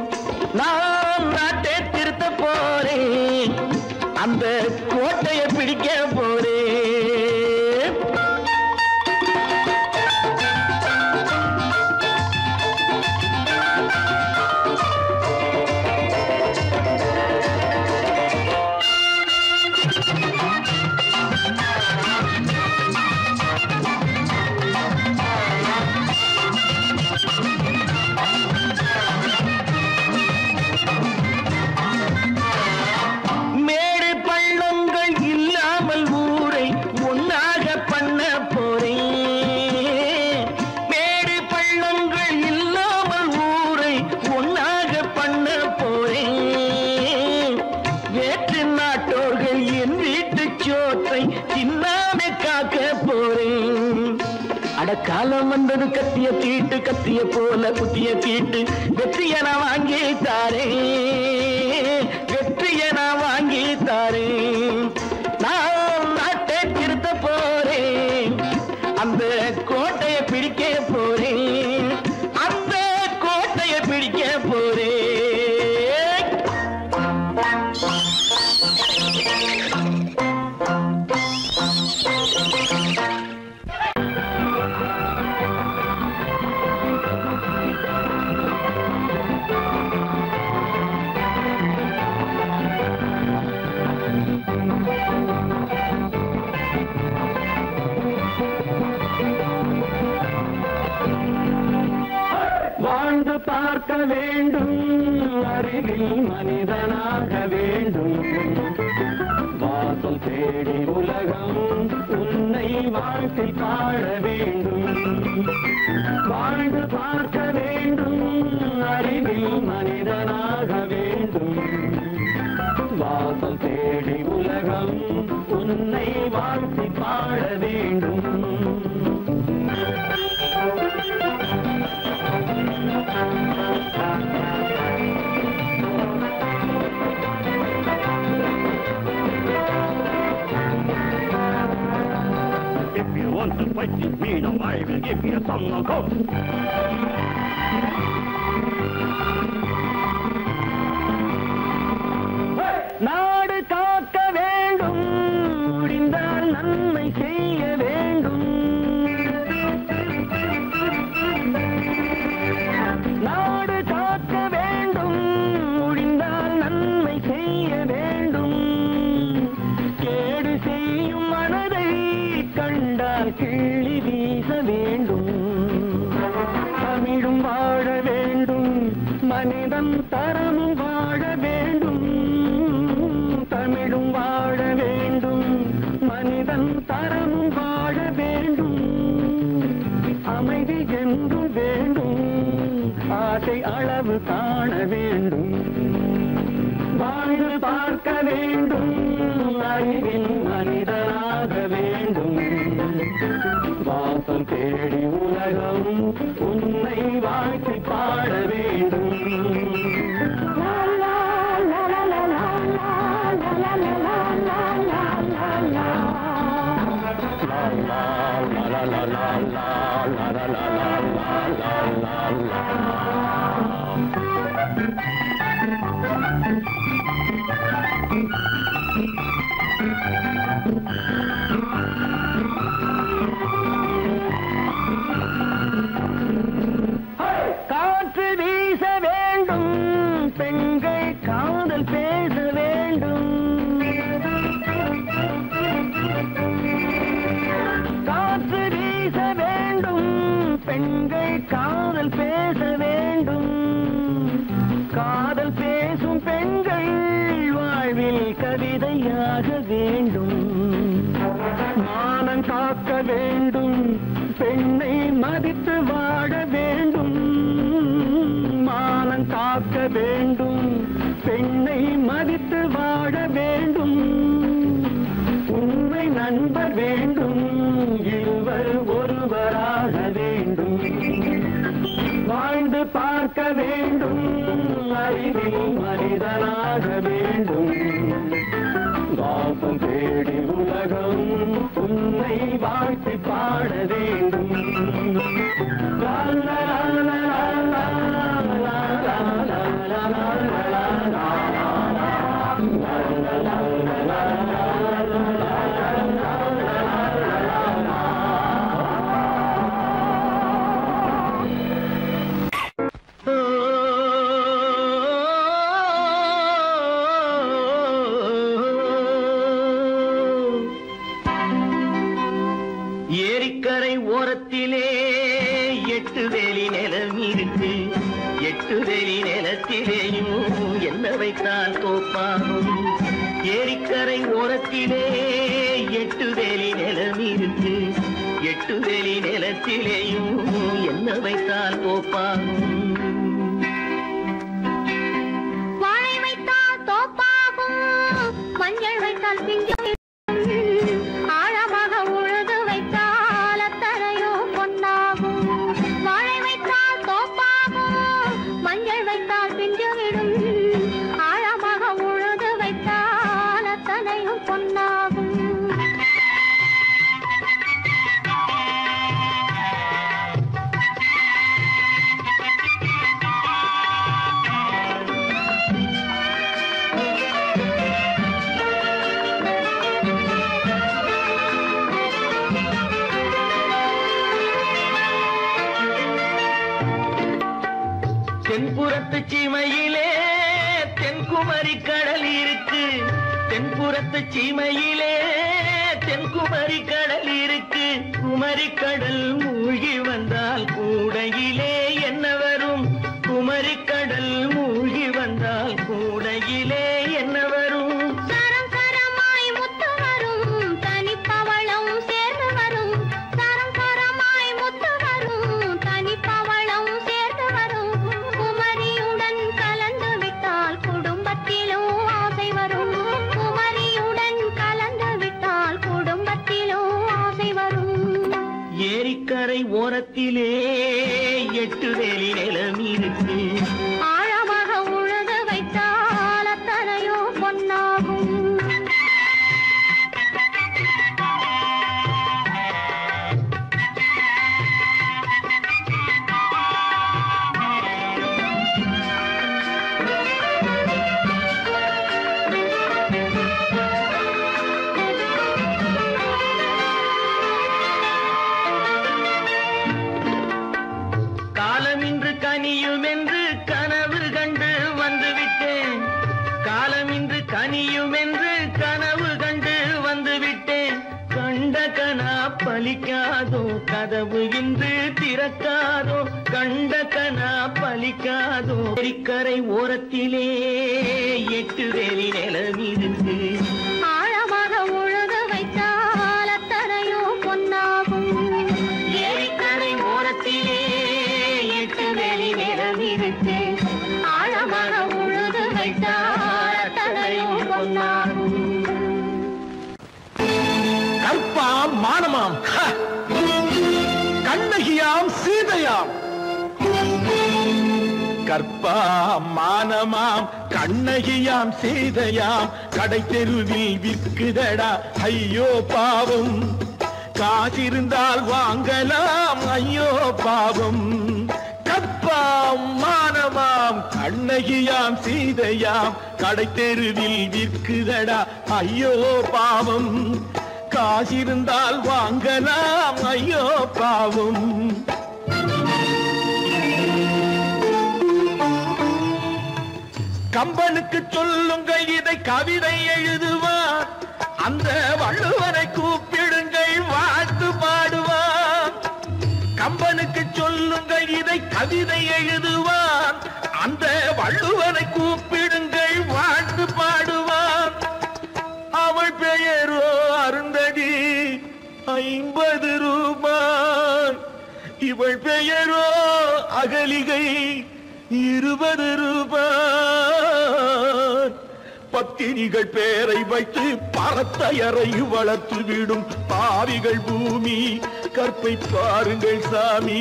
Speaker 2: நான் நாட்டை திருத்த போறேன், அந்த கோட்டையை பிடிக்க போறேன். காலம் வந்தது கத்திய தீட்டு, கத்திய போல குத்திய தீட்டு, வெற்றியை நான் வாங்கி தாரேன், வெற்றியை நான் வாங்கி தாரேன். நான் நாட்டை திருத்த போறேன், அந்த கோட்டையை பிடிக்க போறேன், அந்த கோட்டையை பிடிக்க போறேன். வாழ்ந்து பார்க்க வேண்டும், அறிவில் மனிதனாக வேண்டும், வாசல் தேடி உலகம் உன்னை வாழ்த்தி பாட வேண்டும்.
Speaker 3: வாழ்ந்து பார்க்க வேண்டும், அறிவில் மனிதனாக வேண்டும். வாசல் தேடி உலகம் உன்னை வாழ்த்தி பாட வேண்டும். If you want to fight with me, now I will give you a song of hope. நாடு காக்க வேண்டும், முடிந்தால் நன்மை செய்ய வேண்டும். நாடு காக்க வேண்டும், முடிந்தால் நன்மை செய்ய வேண்டும். கேடு செய்யும் மனதை கண்டால் கிள்ளி வீச வேண்டும். தமிழும் வாழ வேண்டும், மனிதன் தரமும் வாழ வேண்டும். தமிழும் வாழ வேண்டும், மனிதன் தரமும் வாழ வேண்டும். அமைதி என்றும் வேண்டும், ஆசை அளவு காண வேண்டும். வாழ்ந்து பார்க்க வேண்டும், அறிவின் மனிதனாக வேண்டும். வாசம் தேடி உலகம் உன்னை வாழ்த்தி பாட வேண்டும். காற்று வீச வேண்டும், பெண்கள் காதல் பேச வேண்டும். காற்று வீச வேண்டும், பெண்கள் காதல் பேச வேண்டும். காதல் பேசும் பெண்கள் வாழ்வில் கவிதையாக வேண்டும். மானம் காக்க வேண்டும், பெண்ணை மதித்து வாழ வேண்டும். மானம் காக்க வேண்டும், பெண்ணை மதித்து வாழ வேண்டும். உண்மை நண்பர் வேண்டும், இருவர் ஒருவராக வேண்டும். வாழ்ந்து பார்க்க வேண்டும், அறிவில் மனிதனாக வேண்டும். வாசம் தேடி உலகம் உன்னை வாழ்த்தி பாட வேண்டும். லா லா லா லா லா லா லா லா. ஏரிக்கரை ஓரத்திலே 8 வேலி நிலம் இருக்கு. 8 வேலி நிலத்திலேயும் என்ன வைத்தால் தோப்பாகும். ஏரிக்கரை ஓரத்திலே 8 வேலி நிலம் இருக்கு. 8 வேலி நிலத்திலேயும் என்ன வைத்தால் தோப்பாகும்.
Speaker 4: வாழை வைத்தால் தோப்பாகும், மஞ்சள் வைத்தால் பிஞ்சு. ஆழமாக உழுது வைத்தால் அத்தனையோ பொன்னாகும். வாழை வைத்தால் தோப்பாகும், மஞ்சள் வைத்தால் பிஞ்சு விடும். ஆழமாக உழுது வைத்தால் அத்தனையும் பொன்னாகும்.
Speaker 2: தென்புறத்து சீமையிலே தென்குமரி கடல் இருக்கு. தென்புறத்து சீமையிலே தென்குமரி கடல் இருக்கு. குமரி கடல் மூழ்கி வந்தால் கூடையிலே என்ன வரும்? குமரி கடல் மூழ்கி வந்தால் கூடையிலே என்ன வரும்?
Speaker 4: சரம் சரமாய் முத்து வரும், தனிப்பவளம் சேர்ந்து வரும். சரம் சரமாய் முத்து வரும்,
Speaker 2: ஓரத்திலே 8 வேலி நிலம் இருக்கு.
Speaker 4: ஆழமாக உழுது வைத்தால் அத்தனையோ பொன்னாகும்.
Speaker 2: காலமின்று கனியும் என்று கனவு கண்டு வந்துவிட்டேன். காலமின்று கனியும் என்று கனவு கண்டு வந்துவிட்டேன். கண்ட கனா பலிக்காதோ கதவு இன்று திறக்காதோ. கண்ட கனா பலிக்காதோ. கரை ஓரத்திலே 8 வேலி நிலம் இருக்கு.
Speaker 4: ஆழமாக உழுது வைத்தால் அத்தனையோ பொன்னாகும்.
Speaker 2: ஏரிக்கரை ஓரத்திலே 8 வேலி நிலம் இருக்கு.
Speaker 4: ஆழமாக உழுது வைத்தால் அத்தனையோ பொன்னாகும்.
Speaker 5: கற்பாம் மானமாம் கண்ணகியாம் சீதையாம். கற்பாம் மானமாம் கண்ணகியாம் சீதையாம் கடை தெருவில் விற்குதடா ஐயோ பாவம். காசிருந்தால் வாங்கலாம் ஐயோ பாவம். கற்பாம் மானமாம் கண்ணகியாம் சீதையாம் கடை தெருவில் விற்குதடா ஐயோ பாவம். காசிருந்தால் வாங்கலாம் ஐயோ பாவம். கம்பனுக்கு சொல்லுங்கள் இதை கவிதை எழுதுவார். அந்த வள்ளுவரை கூப்பிடுங்கள் வாழ்த்து பாடுவார். கம்பனுக்கு சொல்லுங்கள் இதை கவிதை எழுதுவார். அந்த வள்ளுவரை கூப்பிடுங்கள் வாழ்த்து பாடுவார். அவள் பெயரோ அருந்ததி 50 ரூபாய். இவள் பெயரோ அகலிகை 20 ரூபாய். பத்தினிகள் பேரை வைத்து பரத்தையரை வளர்த்து விடும் பாவிகள் பூமி. கற்பை பாருங்கள் சாமி.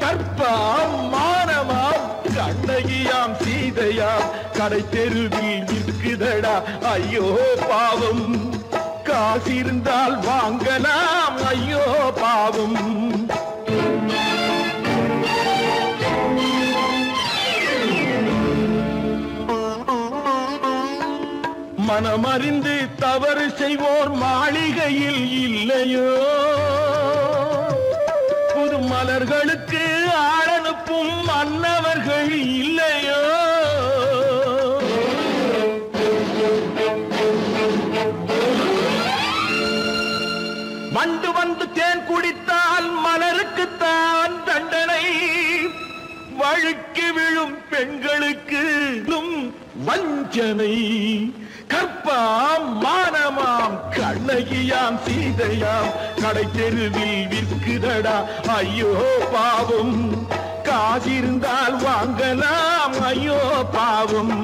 Speaker 5: கற்பாம் மானமாம் கண்ணகியாம் சீதையாம் கடை தெருவில் விற்குதடா ஐயோ பாவம். காசிருந்தால் வாங்கலாம் ஐயோ பாவம். மனமறிந்து தவறு செய்வோர் மாளிகையில் இல்லையோ. புது மலர்களுக்கு ஆளனுப்பும் மன்னவர்கள் இல்லையோ. வண்டு வந்து தேன் குடித்தால் மலருக்குத்தான் தண்டனை. வழுக்கி விழும் பெண்களுக்கு வஞ்சனை. கற்பாம் மானமாம் கண்ணகியாம் சீதையாம் கடை தெருவில் விற்குதடா ஐயோ பாவம். காசிருந்தால் வாங்கலாம் ஐயோ பாவம்.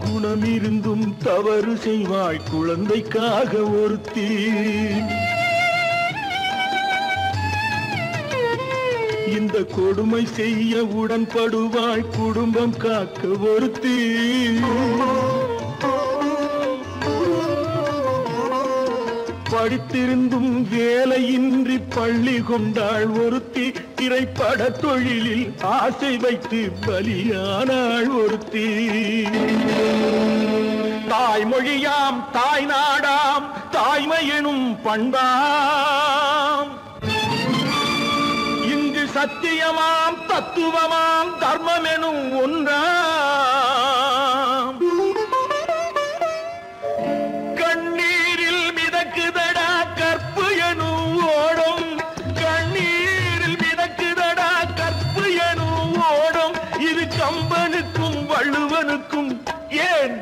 Speaker 5: குணமிருந்தும் தவறு செய்வாய் குழந்தைக்காக ஒருத்தி. இந்த கொடுமை செய்ய உடன்படுவாய் குடும்பம் காக்க ஒருத்தி. படித்திருந்தும் வேலையின்றி பள்ளி கொண்டாள் ஒருத்தி. திரைப்பட தொழிலில் ஆசை வைத்து பலியானாள் ஒருத்தி. தாய்மொழியாம் தாய் நாடாம் தாய்மையெனும் பண்பாம். இங்கு சத்தியமாம் தத்துவமாம் தர்மமெனும் ஒன்றாம். கண்ணீரில் மிதக்குதடா கற்பு எனும் ஓடும். கண்ணீரில் மிதக்குதடா கற்பு எனும் ஓடும். இது கம்பனுக்கும் வள்ளுவனுக்கும் ஏன்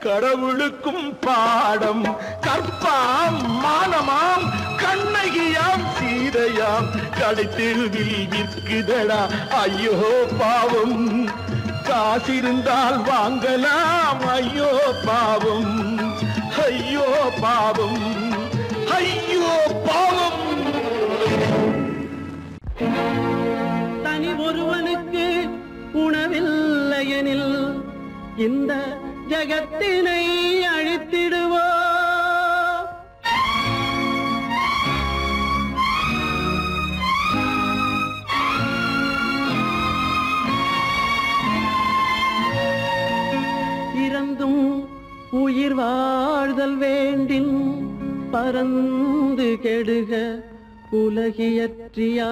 Speaker 5: கடவுளுக்கும் பாடம். கற்பாம் மானமாம் கண்ணகியாம் சீதையாம் கடை தெருவில் விற்குதடா ஐயோ பாவம். காசிருந்தால் வாங்கலாம். ஐயோ பாவம், ஐயோ பாவம், ஐயோ பாவம்.
Speaker 2: தனி ஒருவனுக்கு உணவில்லையெனில் இந்த ஜகத்தினை அழித்திடுவோ. இறந்தும் உயிர் வாழ்தல் வேண்டின் பறந்து கெடுக உலகியற்றியா.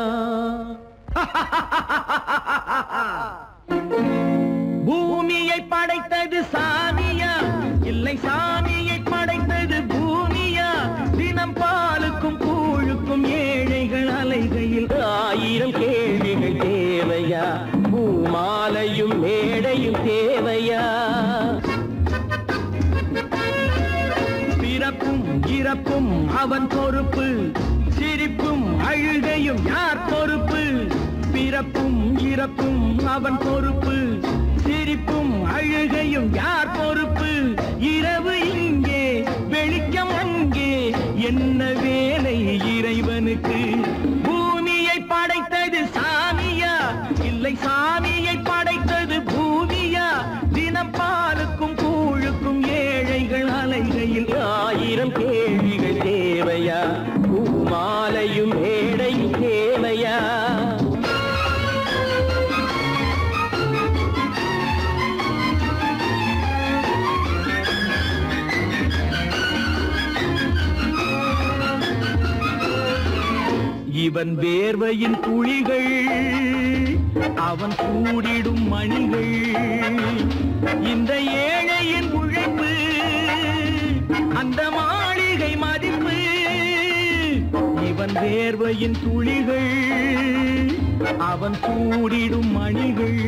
Speaker 2: பூமியை படைத்தது சாமியா, இல்லை சாமியை படைத்தது பூமியா? தினம் பாலுக்கும் கூழுக்கும் ஏழைகள் அலைகையில் 1000 கேள்விகள் தேவையா? பூமாலையும் மேடையும் தேவையா? பிறப்பும் இறப்பும் அவன் பொறுப்பு, சிரிப்பும் அழுகையும் யார் பொறுப்பு? பிறப்பும் இறப்பும் அவன் பொறுப்பு, சிரிப்பும் அழுகையும் யார் பொறுப்பு? இரவு இங்கே வெளிச்சம் அங்கே, என்ன வேலை இறைவனுக்கு? பூமியை படைத்தது சாமியா, இல்லை சாமியை படைத்தது பூமியா? தினம் பாலுக்கும் கூழுக்கும் ஏழைகள் அலைகையில் 1000 கேள்விகள் தேவையா? பூமாலையும் மேடையும் தேவையா? இவன் வேர்வையின் துளிகள், அவன் கூடிடும் மணிகள், இந்த ஏழையின் உழைப்பு, அந்த மாளிகை மதிப்பு. இவன் வேர்வையின் துளிகள், அவன் கூடிடும் மணிகள்,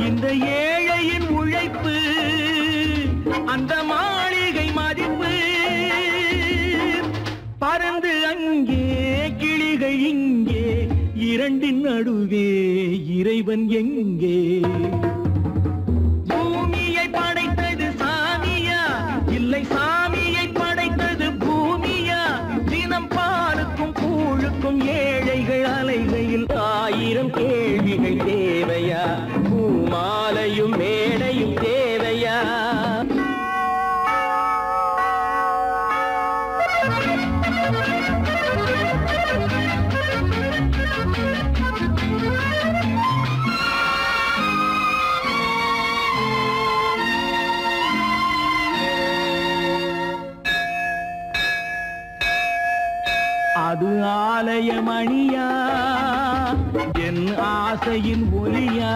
Speaker 2: இந்த ஏழையின் உழைப்பு, அந்த மாளிகை மதிப்பு. பறந்து அங்கே கிளிகள் இங்கே, இரண்டின் நடுவே இறைவன் எங்கே? பூமியை படைத்தது சாமியா, இல்லை சாமியை படைத்தது பூமியா? தினம் பாலுக்கும் கூழுக்கும் ஏழைகள் அலைகையில் 1000 கேள்விகள் தேவையா? பூமாலையும் மேடையும் தேவையா? அது ஆலயமணியா, என் ஆசையின் ஒலியா?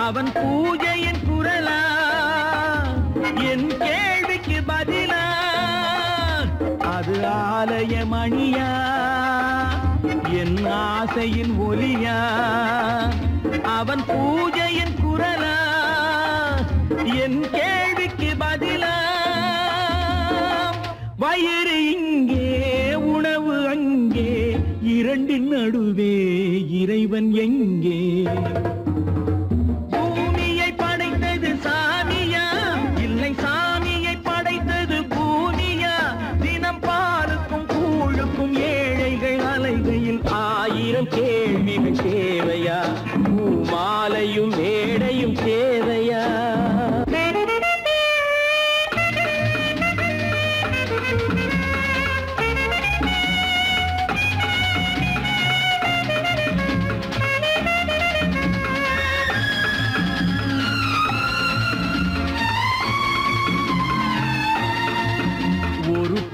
Speaker 2: அவன் பூஜையின் குரலா, என் கேள்விக்கு பதிலா? அது ஆலயமணியா, என் ஆசையின் ஒலியா? அவன் பூஜையின் குரலா, என் கேள்விக்கு பதிலா? வயிறு இங்கே உணவு அங்கே, இரண்டின் நடுவே இறைவன் எங்கே? பூமியை படைத்தது சாமியா, இல்லை சாமியை படைத்தது பூமியா? தினம் பாலுக்கும் கூழுக்கும் ஏழைகள் அலைகையில் 1000 கேள்விகள் தேவையா? பூமாலையும் மேடையும் தேவையா?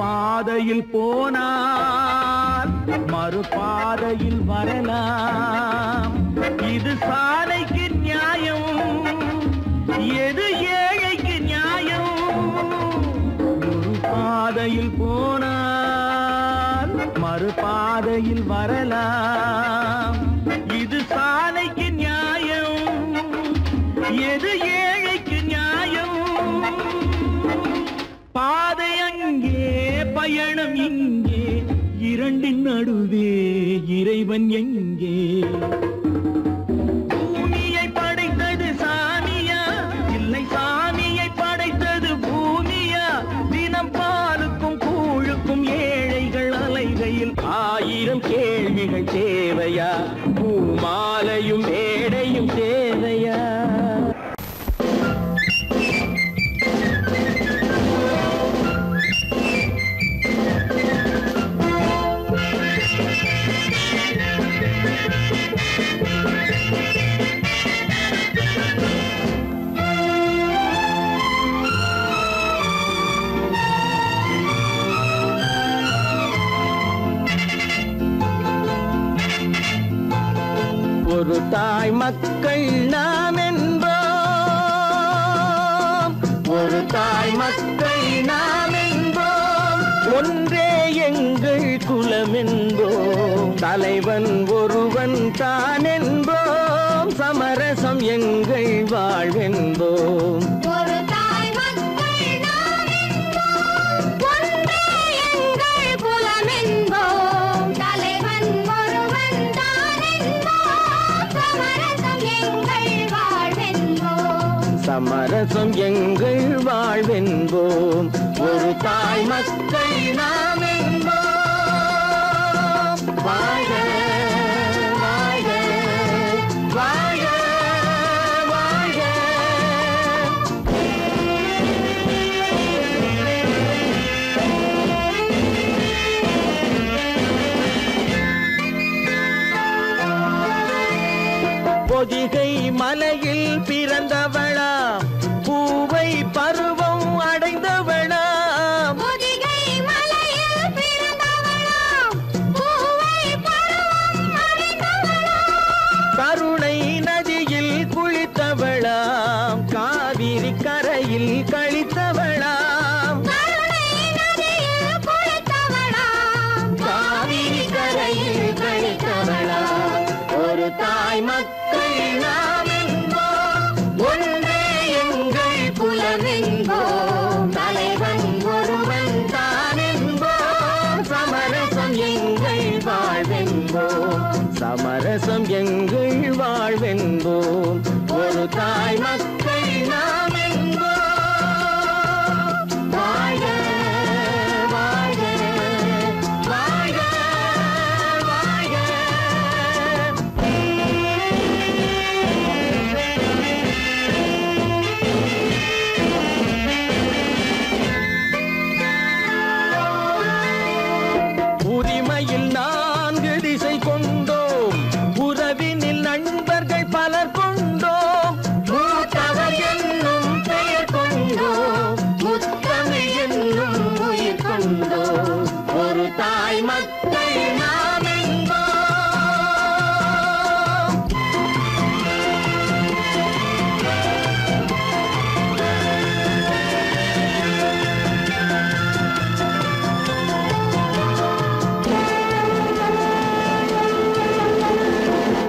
Speaker 2: பாதையில் போனால் மறுபாதையில் வரலாம். இது சாலைக்கு நியாயம், எது ஏழைக்கு நியாயம்? ஒரு பாதையில் போனால் மறுபாதையில் வரலாம். இது சாலைக்கு நியாயம், எது ஏழைக்கு நியாயம்? பாதை அங்கே பயணம் இங்கே, இரண்டின் நடுவே இறைவன் எங்கே? பூமியை தாய் மக்கள் நாம் என்போம், ஒரு தாய் மக்கள் நாம் என்போம், ஒன்றே எங்கள் குலம் என்போம், தலைவன் ஒருவன் தான் என்போம், சமரசம் எங்கள் வாழ்வென்போம்.
Speaker 4: ஒரு தாய் மக்கள் நாம் என்போம், ஒன்றே எங்கள் குலம் என்போம், தலைவன் ஒருவன் தான் என்போம், சமரசம் எங்கள் வாழ்வென்போம்.
Speaker 2: சமரசம் எங்கள் வாழ்வென்போம், ஒரு தாய் மக்கள் நாம் என்போம். வாழ்க வாழ்க வாழ்க வாழ்க. பொதிகை மலையில் பிறந்தவளா, பூவை பருவம் அடைந்தவளா,
Speaker 4: பொதிகை மலையில் பிறந்தவளாம், பூவை பருவம் அடைந்தவளாம்,
Speaker 2: கருணை நதியில் குளித்தவளாம், காவிரி கரையில் கழித்தவளாம்,
Speaker 4: கருணை நதியில் குளித்தவளாம்,
Speaker 2: காவிரி கரையில் கழித்தவளாம். ஒரு தாய் மக்கள் நாம் என்போம், ஒன்றே எங்கள் குலம் என்போம், தலைவன் ஒருவன் தான் என்போம், சமரசம் எங்கள் வாழ்வென்போம், சமரசம் எங்கள் வாழ்வென்போம், ஒரு தாய் மக்கள் நாம் என்போம். வாழ்க வாழ்க வாழ்க வாழ்க. உரிமையில் 4 திசை கொண்டோம், உறவினில் நண்பர்கள் பலர் கொண்டோம், மூத்தவர் என்னும் பெயர் கொண்டோம், முத்தமிழ் என்னும் உயிர் கொண்டோம், ஒரு தாய் மக்கள் நாம் என்போம்.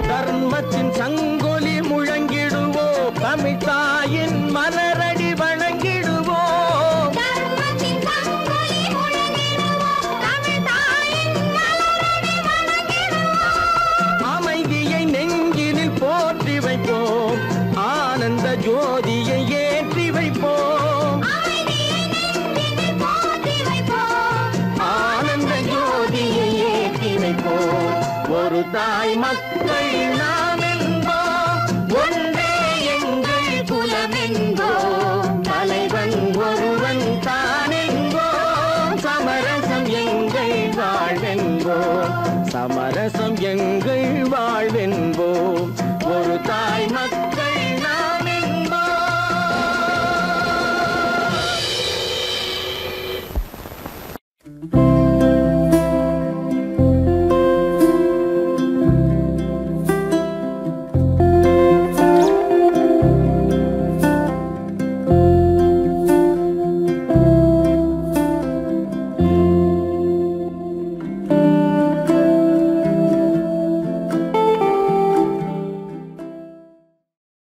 Speaker 2: தர்மத்தின் சங்கொலி முழங்கிடுவோம், தமிழ் தாயின் மலரடி வணங்கிடுவோம்,
Speaker 4: தர்மத்தின் சங்கொலி முழங்கிடுவோம், தமிழ் தாயின் மலரடி வணங்கிடுவோம்,
Speaker 2: அமைதியை நெஞ்சினில் போற்றி வைப்போம், ஆனந்த ஜோதியை ஏற்றி வைப்போம்,
Speaker 4: அமைதியை நெஞ்சினில் போற்றி வைப்போம்,
Speaker 2: ஆனந்த ஜோதியை ஏற்றி வைப்போம், ஒரு தாய் மக்கள் நாம் என்போம், ஒன்றே எங்கள் குலம் என்போம்,